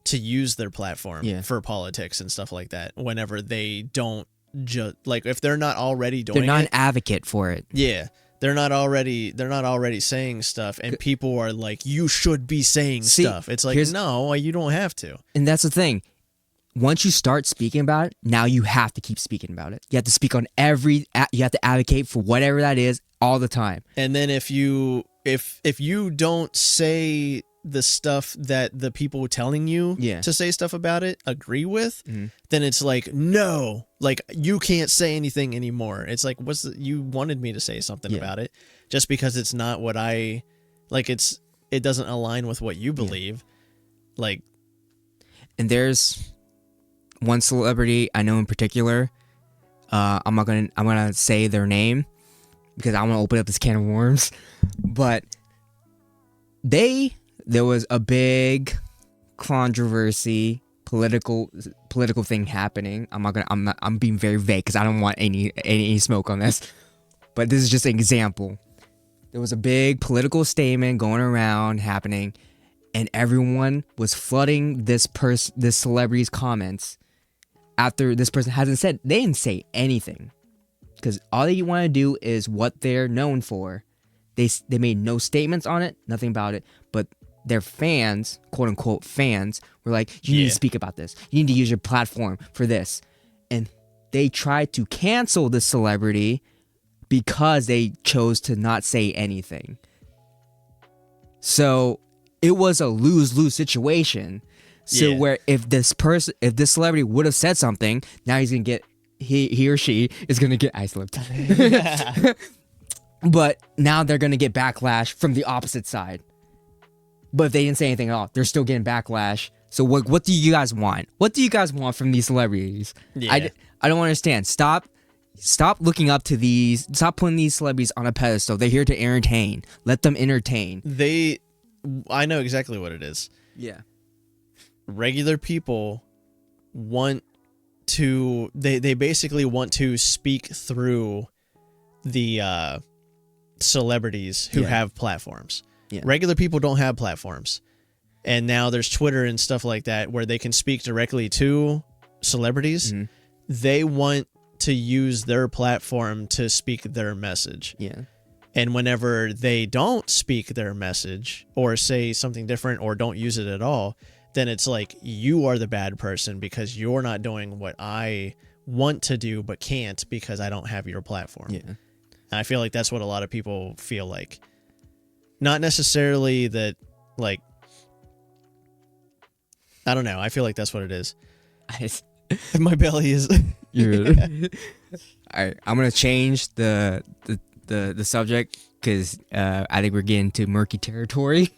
to use their platform for politics and stuff like that. Whenever they don't just like, if they're not already doing, they're not an advocate for it. Yeah, they're not already saying stuff, and people are like, "You should be saying stuff." It's like, no, you don't have to. And that's the thing. Once you start speaking about it, now you have to keep speaking about it. You have to speak on you have to advocate for whatever that is all the time. And then if you don't say the stuff that the people telling you to say stuff about it agree with, then it's like, no, like, you can't say anything anymore. It's like, you wanted me to say something about it just because it's not what I like. It doesn't align with what you believe. Like, and there's one celebrity I know in particular. I'm gonna say their name because I want to open up this can of worms. But there was a big controversy, political thing happening. I'm being very vague because I don't want any smoke on this. But this is just an example. There was a big political statement going around happening, and everyone was flooding this celebrity's comments. After this person they didn't say anything, because all they want to do is what they're known for. They made no statements on it, nothing about it, but their fans, quote unquote fans, were like, "You need to speak about this. You need to use your platform for this," and they tried to cancel the celebrity because they chose to not say anything. So it was a lose-lose situation. So where if this celebrity would have said something, now he's gonna get he or she is gonna get I slipped. But now they're gonna get backlash from the opposite side. But if they didn't say anything at all, they're still getting backlash. So what do you guys want? What do you guys want from these celebrities? Yeah. I don't understand. Stop looking up to these. Stop putting these celebrities on a pedestal. They're here to entertain. Let them entertain. I know exactly what it is. Yeah. Regular people want to they basically want to speak through the celebrities who have platforms. Yeah. Regular people don't have platforms. And now there's Twitter and stuff like that where they can speak directly to celebrities. Mm-hmm. They want to use their platform to speak their message. Yeah. And whenever they don't speak their message or say something different or don't use it at all, then it's like you are the bad person because you're not doing what I want to do but can't because I don't have your platform. Yeah. And I feel like that's what a lot of people feel like. Not necessarily that, like, I don't know. I feel like that's what it is. My belly is... All right, I'm gonna change the subject because I think we're getting to murky territory.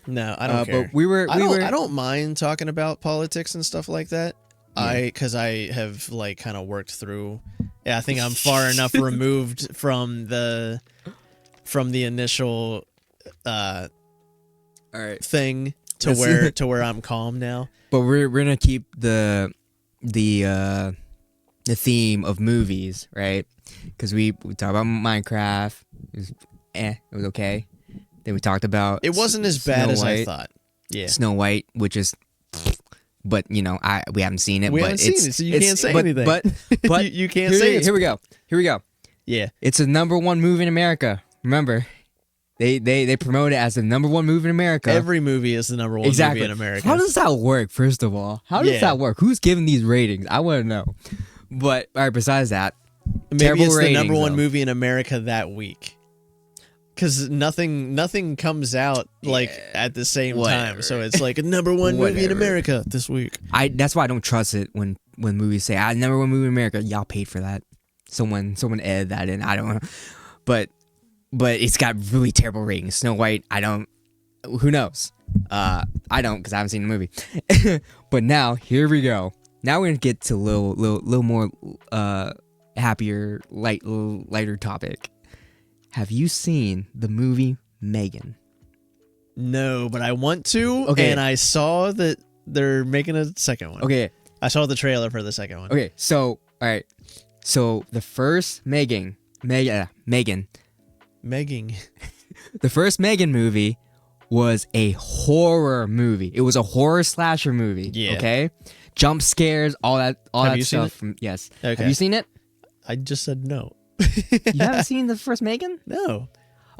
No, I don't care. But I don't mind talking about politics and stuff like that. Yeah. Because I have like kind of worked through. Yeah, I think I'm far enough removed from the initial all right thing to where I'm calm now. But we're gonna keep the theme of movies, right? Because we talked about Minecraft. It was okay. Then we talked about it wasn't as bad as I thought. Yeah, Snow White, which is, but we haven't seen it. We haven't seen it, so you can't say anything. But you can't say it. Here we go. Yeah, it's a #1 movie in America. Remember, they promote it as the #1 movie in America. Every movie is the #1 movie in America. How does that work? First of all, how does that work? Who's giving these ratings? I want to know. But all right, besides that, maybe it's ratings, the #1 movie in America that week. Because nothing comes out like at the same time, so it's like a #1 movie in America this week. That's why I don't trust it when movies say #1 movie in America. Y'all paid for that. Someone edited that in. I don't know, but it's got really terrible ratings. Snow White, I don't. Who knows? I don't because I haven't seen the movie. But now here we go. Now we're gonna get to a little more happier, lighter topic. Have you seen the movie Megan? No, but I want to. Okay. And I saw that they're making a second one. Okay. I saw the trailer for the second one. Okay, so all right. So the first Megan. The first Megan movie was a horror movie. It was a horror slasher movie. Yeah. Okay. Jump scares, all that stuff. Yes. Okay. Have you seen it? I just said no. You haven't seen the first Megan? No.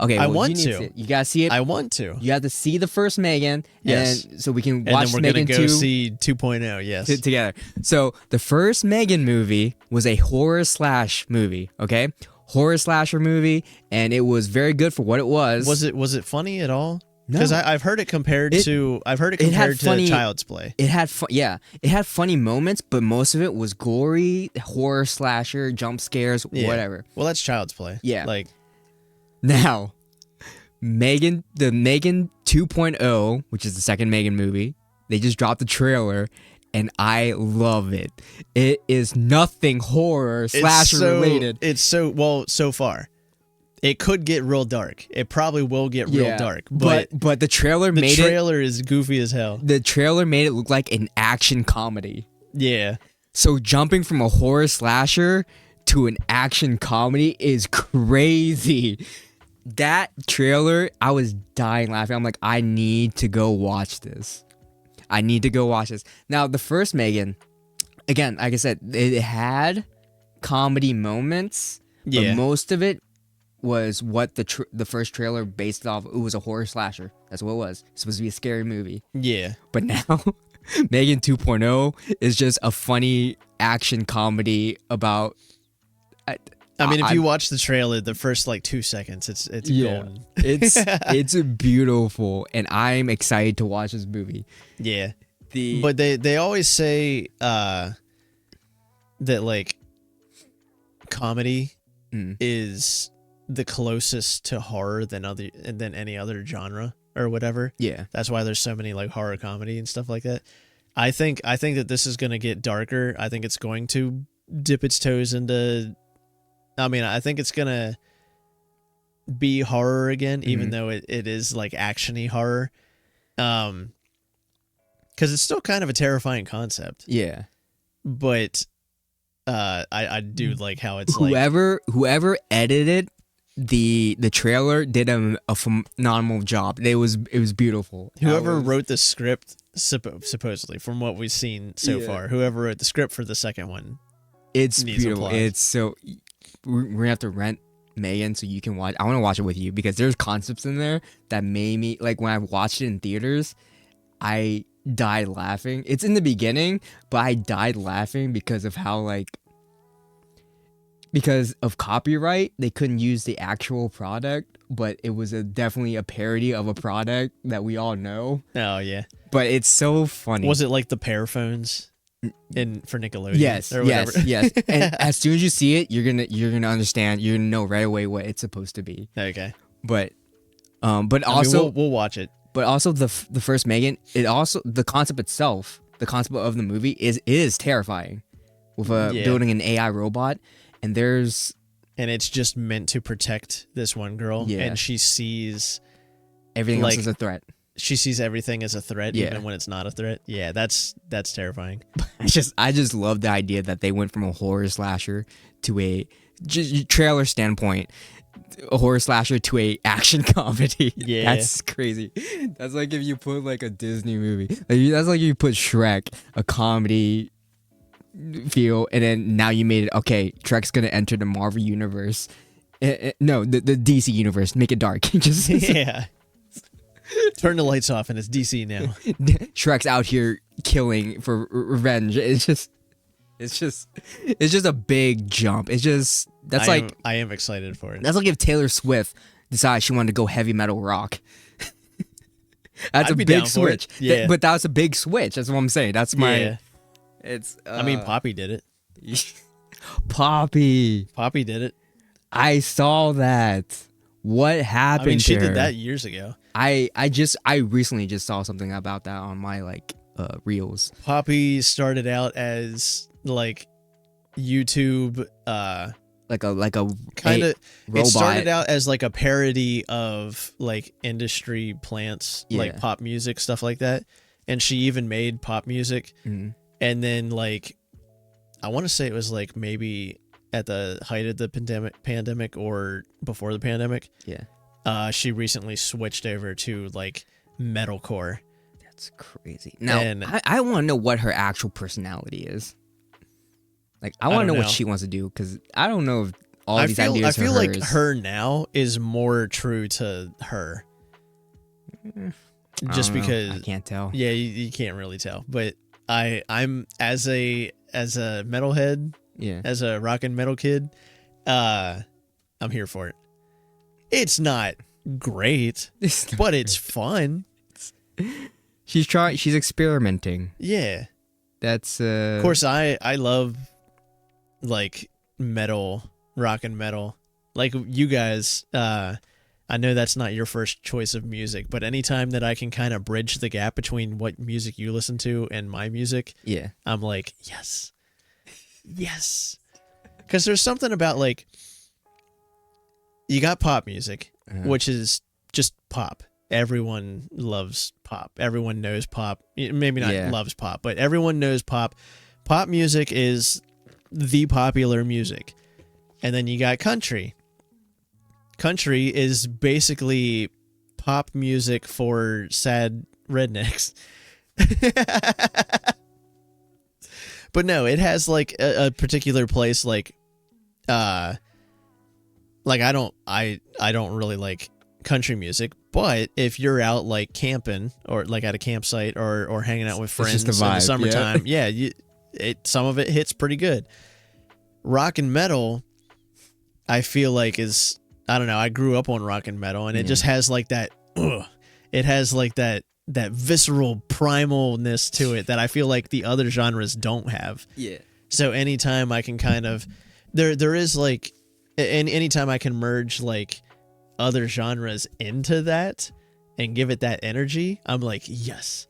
Okay, I want to. You gotta see it. I want to. You have to see the first Megan. Yes. And so we can watch and then we're Megan gonna go 2 see 2.0. Yes. Together. So the first Megan movie was a horror slash movie. Okay, horror slasher movie, and it was very good for what it was. Was it funny at all? Because I've heard it compared to Child's Play. It had it had funny moments, but most of it was gory, horror slasher, jump scares, whatever. Well, that's Child's Play. Yeah. Like now, the Megan 2.0, which is the second Megan movie, they just dropped the trailer, and I love it. It is nothing horror slasher related. It's so far. It could get real dark. It probably will get real dark. But the trailer is goofy as hell. The trailer made it look like an action comedy. Yeah. So jumping from a horror slasher to an action comedy is crazy. That trailer, I was dying laughing. I'm like, I need to go watch this. Now, the first Megan, again, like I said, it had comedy moments, but most of it was what the first trailer based off. It was a horror slasher. That's what it was. It's supposed to be a scary movie. Yeah. But now, Megan 2.0 is just a funny action comedy about... I mean, if you watch the trailer, the first like 2 seconds, it's golden. It's beautiful, and I'm excited to watch this movie. Yeah. But they always say that like comedy is the closest to horror than any other genre or whatever. Yeah. That's why there's so many like horror comedy and stuff like that. I think that this is going to get darker. I think it's going to dip its toes into, I mean, I think it's going to be horror again, even though it is like action-y horror. Because it's still kind of a terrifying concept. Yeah. But I do like how it's whoever edited the trailer did a phenomenal job. It was beautiful. Whoever wrote the script, supposedly, from what we've seen so far, whoever wrote the script for the second one, it's needs beautiful. applause. It's so we're gonna have to rent Megan so you can watch. I want to watch it with you because there's concepts in there that made me like when I watched it in theaters, I died laughing. It's in the beginning, but I died laughing because of how because of copyright, they couldn't use the actual product, but it was definitely a parody of a product that we all know. Oh yeah, but it's so funny. Was it like the Pear phones for Nickelodeon? Yes, or whatever? yes. And as soon as you see it, you're gonna understand. You're gonna know right away what it's supposed to be. Okay, but also we'll watch it. But also the first Megan, the concept itself, the concept of the movie is terrifying, with building an AI robot. And it's just meant to protect this one girl. Yeah. And she sees everything else as a threat. She sees everything as a threat, even when it's not a threat. Yeah, that's terrifying. I just love the idea that they went from a horror slasher to a trailer standpoint, a horror slasher to a action comedy. Yeah, that's crazy. That's like if you put like a Disney movie. That's like if you put Shrek, a comedy feel, and then now you made it okay, Shrek's gonna enter the Marvel universe, no, the DC universe, make it dark. Just yeah, turn the lights off and it's DC now. Shrek's out here killing for revenge. It's just a big jump. I am excited for it. That's like if Taylor Swift decides she wanted to go heavy metal rock. That's a big switch. Yeah, but that was a big switch. That's what I'm saying. That's my. Yeah. It's. I mean, Poppy did it. Poppy did it. I saw that. What happened? I mean, she did that years ago. I recently just saw something about that on my reels. Poppy started out as like YouTube. Like a kind of. It started out as like a parody of like industry plants, like pop music, stuff like that. And she even made pop music. Mm-hmm. And then, like, I want to say it was, like, maybe at the height of the pandemic or before the pandemic. Yeah. She recently switched over to, like, metalcore. That's crazy. Now, I want to know what her actual personality is. Like, I want to know what she wants to do, because I don't know if all these ideas are hers. I feel like her now is more true to her. Just because... I can't tell. Yeah, you can't really tell. But... I'm as a metalhead, as a rock and metal kid, I'm here for it. It's not great, but it's fun. She's experimenting. Yeah. That's of course I love like metal, rock and metal. Like you guys, I know that's not your first choice of music, but anytime that I can kind of bridge the gap between what music you listen to and my music, I'm like, yes. Because there's something about like, you got pop music, which is just pop. Everyone loves pop. Everyone knows pop. Maybe not loves pop, but everyone knows pop. Pop music is the popular music. And then you got country. Country is basically pop music for sad rednecks. But no, it has like a particular place like I don't really like country music, but if you're out like camping or like at a campsite or hanging out with friends in the summertime, some of it hits pretty good. Rock and metal, I feel like is, I don't know, I grew up on rock and metal, and it just has like that, it has like that visceral primalness to it that I feel like the other genres don't have. Yeah. So anytime I can kind of there is like anytime I can merge like other genres into that and give it that energy, I'm like, yes.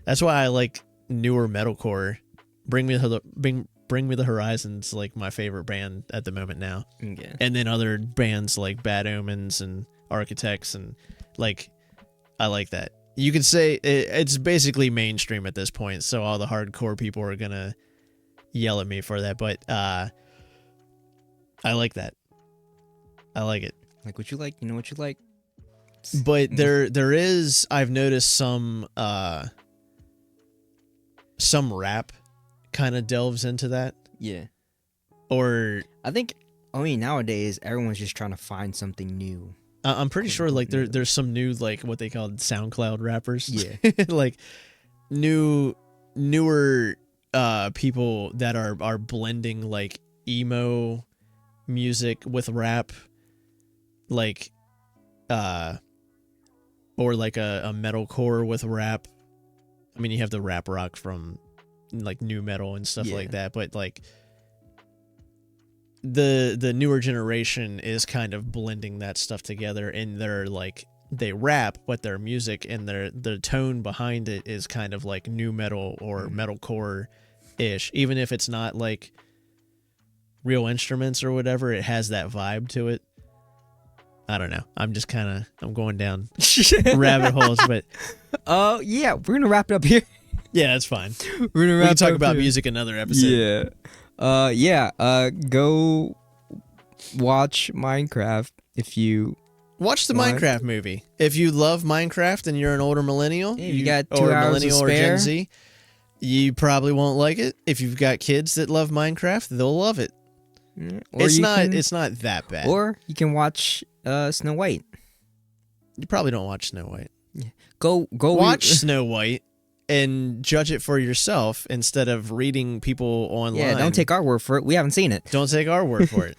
That's why I like newer metalcore. Bring Me the Horizon's like my favorite band at the moment now. Okay. And then other bands like Bad Omens and Architects, and like I like that. You could say it's basically mainstream at this point, so all the hardcore people are gonna yell at me for that, but I like that. I like it. Like what you like, you know what you like. But there is, I've noticed some rap kind of delves into that. Yeah. Or I mean nowadays everyone's just trying to find something new. I'm pretty sure like there's some new like what they call SoundCloud rappers. Yeah. Like newer people that are blending like emo music with rap, like or like a metalcore with rap. I mean, you have the rap rock from like new metal and stuff like that, but like the newer generation is kind of blending that stuff together, and they're like they rap, but their music and the tone behind it is kind of like new metal or metalcore ish. Even if it's not like real instruments or whatever, it has that vibe to it. I don't know. I'm just I'm going down rabbit holes, but yeah, we're gonna wrap it up here. Yeah, that's fine. We can talk about music another episode. Yeah. Go watch Minecraft if you watch the Minecraft movie. If you love Minecraft and you're an older millennial, you got 2 hours to spare, or Gen Z, you probably won't like it. If you've got kids that love Minecraft, they'll love it. Or it's not that bad. Or you can watch Snow White. You probably don't watch Snow White. Go watch Snow White and judge it for yourself instead of reading people online. Yeah, don't take our word for it. We haven't seen it. Don't take our word for it.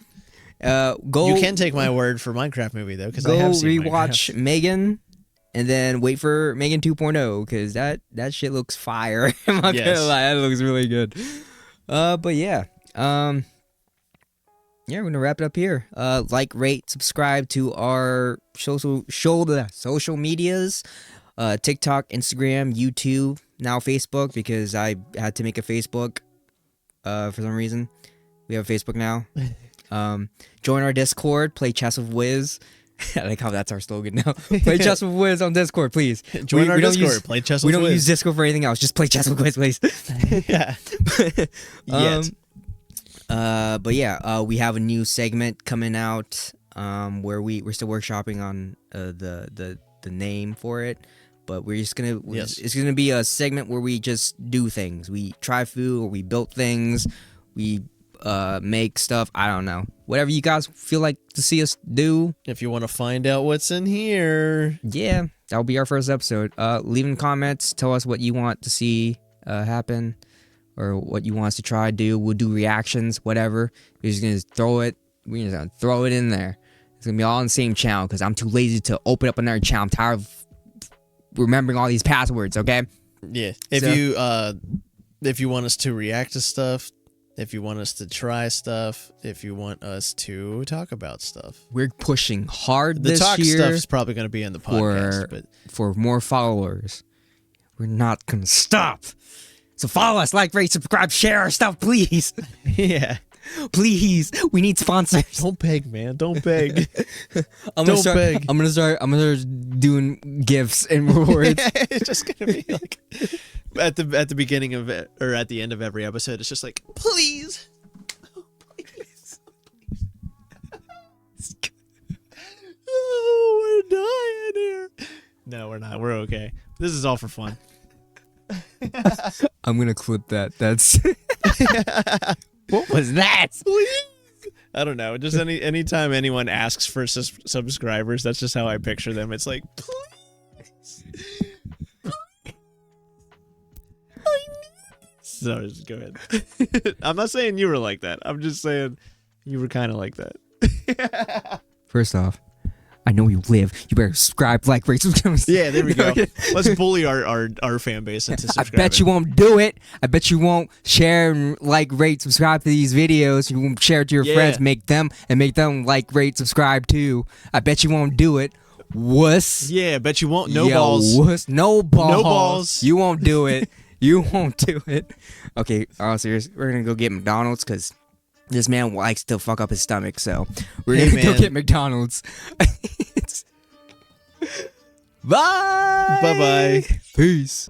You can take my word for Minecraft movie though, because I have seen rewatch Megan, and then wait for Megan 2.0 because that shit looks fire. I'm not gonna lie, that looks really good. But yeah, yeah, we're gonna wrap it up here. Like, rate, subscribe to our social medias. TikTok, Instagram, YouTube, now Facebook, because I had to make a Facebook for some reason. We have a Facebook now. Join our Discord, play chess with Wiz. I like how that's our slogan now. Play chess with Wiz on Discord, please. Join our Discord, play chess with Wiz. We don't use Discord for anything else. Just play chess with Wiz, please. Yeah. But yeah, we have a new segment coming out where we're still workshopping on the name for it. But we're just gonna it's gonna be a segment where we just do things. We try food, or we build things. We make stuff. I don't know. Whatever you guys feel like to see us do. If you want to find out what's in here, yeah, that'll be our first episode. Leave in comments. Tell us what you want to see happen, or what you want us to try to do. We'll do reactions, whatever. We're just gonna throw it. We're just gonna throw it in there. It's gonna be all on the same channel because I'm too lazy to open up another channel. I'm tired of remembering all these passwords. Okay. Yeah. If you want us to react to stuff, if you want us to try stuff, if you want us to talk about stuff, we're pushing hard this year. The talk stuff is probably going to be in the podcast, but for more followers, we're not going to stop. So follow us, like, rate, subscribe, share our stuff, please. Yeah. Please, we need sponsors. Don't beg, man. Don't beg. I'm gonna start doing gifts and rewards. Yeah, it's just gonna be like at the beginning of it, or at the end of every episode. It's just like, please, please. Oh, we're dying here. No, we're not. We're okay. This is all for fun. I'm gonna clip that. That's. What was that? Please. I don't know. Just anytime anyone asks for subscribers, that's just how I picture them. It's like, please. Sorry, just go ahead. I'm not saying you were like that. I'm just saying you were kind of like that. First off, I know you live. You better subscribe, like, rate, subscribe. Yeah, there we go. Let's bully our fan base into subscribing. I bet you won't do it. I bet you won't share and like, rate, subscribe to these videos. You won't share it to your friends, make them like, rate, subscribe too. I bet you won't do it. Wuss. Yeah, I bet you won't. No balls. Wuss. No balls. No balls. You won't do it. You won't do it. Okay, all serious. We're gonna go get McDonald's because this man likes to fuck up his stomach. So we're gonna go get McDonald's. Bye. Bye-bye. Peace.